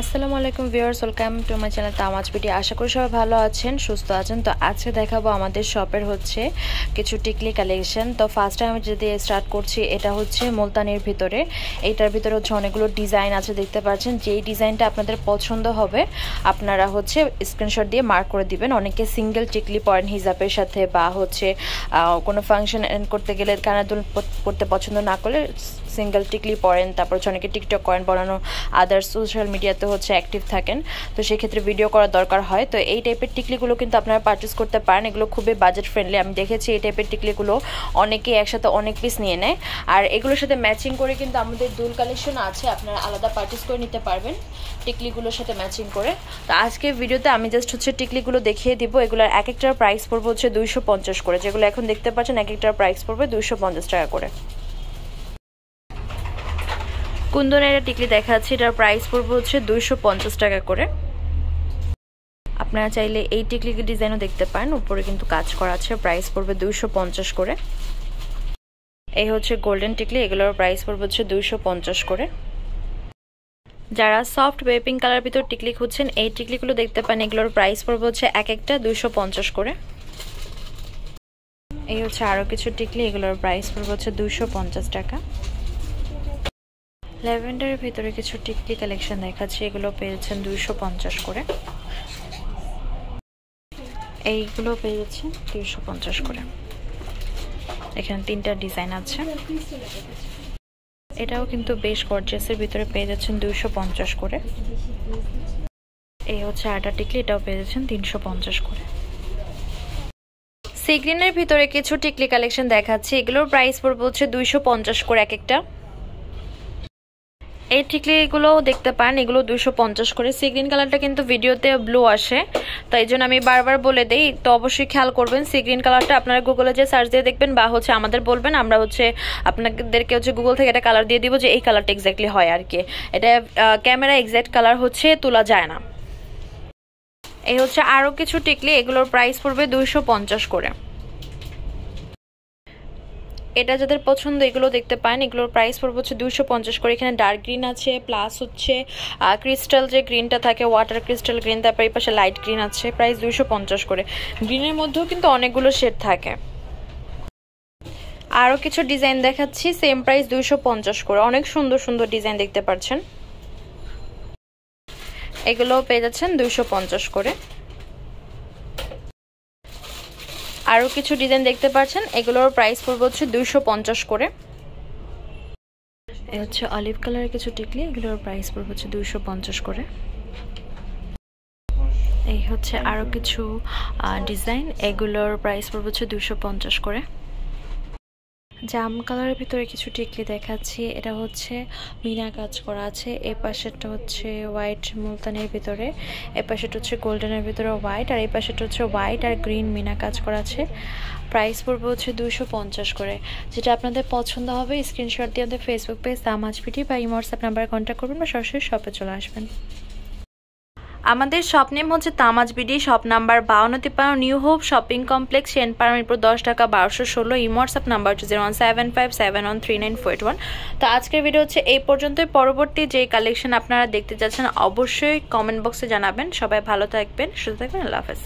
আসসালামু আলাইকুম viewers, welcome to my channel Tamaj BD. আশা করি সবাই ভালো আছেন, সুস্থ আছেন। তো আজকে দেখাবো আমাদের শপের হচ্ছে কিছু টিকলি কালেকশন। তো ফার্স্ট টাইম যদি স্টার্ট করছি, এটা হচ্ছে মুলতানির ভিতরে। এইটার ভিতরে হচ্ছে অনেকগুলো ডিজাইন আছে, দেখতে পাচ্ছেন। যেই ডিজাইনটা আপনাদের পছন্দ হবে আপনারা হচ্ছে স্ক্রিনশট দিয়ে মার্ক করে দিবেন। অনেকে সিঙ্গেল টিকলি পরেন হিজাবের সাথে, বা হচ্ছে কোনো ফাংশন করতে গেলে কানের দুল পড়তে পছন্দ না করলে সিঙ্গেল টিকলি পরেন। তারপর হচ্ছে অনেকে টিকটক করেন, বানানো আদার্স সোশ্যাল মিডিয়াতে হচ্ছে অ্যাক্টিভ থাকেন, তো সেই ক্ষেত্রে ভিডিও করার দরকার হয়। তো এই টাইপের টিকলিগুলো কিন্তু আপনারা পারচেস করতে পারেন। এগুলো খুবই বাজেট ফ্রেন্ডলি। আমি দেখেছি এই টাইপের টিকলিগুলো অনেকে একসাথে অনেক পিস নিয়ে নেয়। আর এগুলোর সাথে ম্যাচিং করে কিন্তু আমাদের দুল কালেকশন আছে, আপনারা আলাদা পারচেস করে নিতে পারবেন টিকলিগুলোর সাথে ম্যাচিং করে। তো আজকে ভিডিওতে আমি জাস্ট হচ্ছে টিকলিগুলো দেখিয়ে দিব। এগুলোর এক একটার প্রাইস পড়বে হচ্ছে 250 করে। যেগুলো এখন দেখতে পাচ্ছেন এক একটার প্রাইস পড়বে 250 টাকা করে। কুন্দনের টিকলি দেখাচ্ছি, এটার প্রাইস পড়বে হচ্ছে 250 টাকা করে। আপনারা চাইলে এই টিকলি ডিজাইনও দেখতে পারেন, উপরে কিন্তু কাজ করা আছে। প্রাইস পড়বে 250 করে। এই হচ্ছে গোল্ডেন টিকলি, এগুলোর প্রাইস পড়বে হচ্ছে 250 করে। যারা সফট বেপিং কালার ভিতর টিকলি খুঁজছেন, এই টিকলিগুলো দেখতে পান। এগুলোর প্রাইস পড়বে হচ্ছে এক একটা 250 করে। এই হচ্ছে আরো কিছু টিকলি, এগুলোর প্রাইস পড়বে হচ্ছে 250 টাকা। ল্যাভেন্ডারের ভিতরে কিছু টিকলি কালেকশন দেখাচ্ছি, এগুলো পেয়েছেন 250 করে। এইগুলো পেয়েছেন 250 করে। এখানে তিনটা ডিজাইন আছে। এটাও কিন্তু বেশ গর্জিয়াসের ভিতরে পেয়ে যাচ্ছেন 250 করে। এই হচ্ছে আটা টিকলি, এটাও পেয়ে যাচ্ছেন 350 করে। সি গ্রিনের ভিতরে কিছু টিকলি কালেকশন দেখাচ্ছি, এগুলোর প্রাইস পড়বে হচ্ছে 250 করে এক একটা। এই টিকলিগুলো দেখতে পান, এগুলো 250 করে। সি গ্রিন কালারটা কিন্তু ভিডিওতে ব্লু আসে, তাই জন্য আমি বারবার বলে দেই। তো অবশ্যই খেয়াল করবেন, সি গ্রিন কালারটা আপনারা গুগলে যে সার্চ দিয়ে দেখবেন, বা হচ্ছে আমাদের বলবেন, আমরা হচ্ছে আপনাদেরকে হচ্ছে গুগল থেকে এটা কালার দিয়ে দিব যে এই কালারটা এক্স্যাক্টলি হয় আর কি। এটা ক্যামেরা এক্স্যাক্ট কালার হচ্ছে তোলা যায় না। এই হচ্ছে আরো কিছু টিকলি, এগুলোর প্রাইস পড়বে 250 করে। এটা যাদের পছন্দ এগুলো দেখতে পান, এগুলোর প্রাইস পড়বে হচ্ছে 250 করে। এখানে ডার্ক গ্রিন আছে, প্লাস হচ্ছে ক্রিস্টাল যে গ্রিনটা থাকে, ওয়াটার ক্রিস্টাল গ্রিন, তারপর এই পাশে লাইট গ্রিন আছে। প্রাইস 250 করে। গ্রিনের মধ্যেও কিন্তু অনেকগুলো শেড থাকে। আরও কিছু ডিজাইন দেখাচ্ছি, সেম প্রাইস 250 করে। অনেক সুন্দর সুন্দর ডিজাইন দেখতে পাচ্ছেন, এগুলোও পেয়ে যাচ্ছেন 250 করে। আরও কিছু ডিজাইন দেখতে পাচ্ছেন, এগুলোর প্রাইস পড়বে হচ্ছে 250 করে। এই হচ্ছে অলিভ কালারের কিছু টিকলি, এগুলোর প্রাইস পড়বে হচ্ছে 250 করে। এই হচ্ছে আরও কিছু ডিজাইন, এগুলোর প্রাইস পড়বে হচ্ছে 250 করে। জাম কালারের ভিতরে কিছু টিকলি দেখাচ্ছি, এটা হচ্ছে মিনা কাজ করা আছে। এই পাশেরটা হচ্ছে হোয়াইট মুলতানের ভিতরে, এই পাশেরটা হচ্ছে গোল্ডেনের ভিতরে হোয়াইট, আর এই পাশেরটা হচ্ছে হোয়াইট আর গ্রিন মিনা কাজ করা আছে। প্রাইস পড়বে হচ্ছে 250 করে। যেটা আপনাদের পছন্দ হবে স্ক্রিনশট দিয়ে আমাদের ফেসবুক পেজ তামাজ বিডি বা হোয়াটসঅ্যাপ নাম্বারে কন্ট্যাক্ট করবেন, বা সরাসরি শপে চলে আসবেন। আমাদের শপ নেম হচ্ছে Tamaj BD, shop number 5253, new hope shopping complex, Senpara, Mirpur 10 Dhaka 1216। WhatsApp number হচ্ছে 01757139481। তো আজকের ভিডিও হচ্ছে এই পর্যন্তই। পরবর্তী যে কালেকশন আপনারা দেখতে যাচ্ছেন অবশ্যই কমেন্ট বক্সে জানাবেন। সবাই ভালো থাকবেন, সুস্থ থাকবেন। আল্লাহ হাফেজ।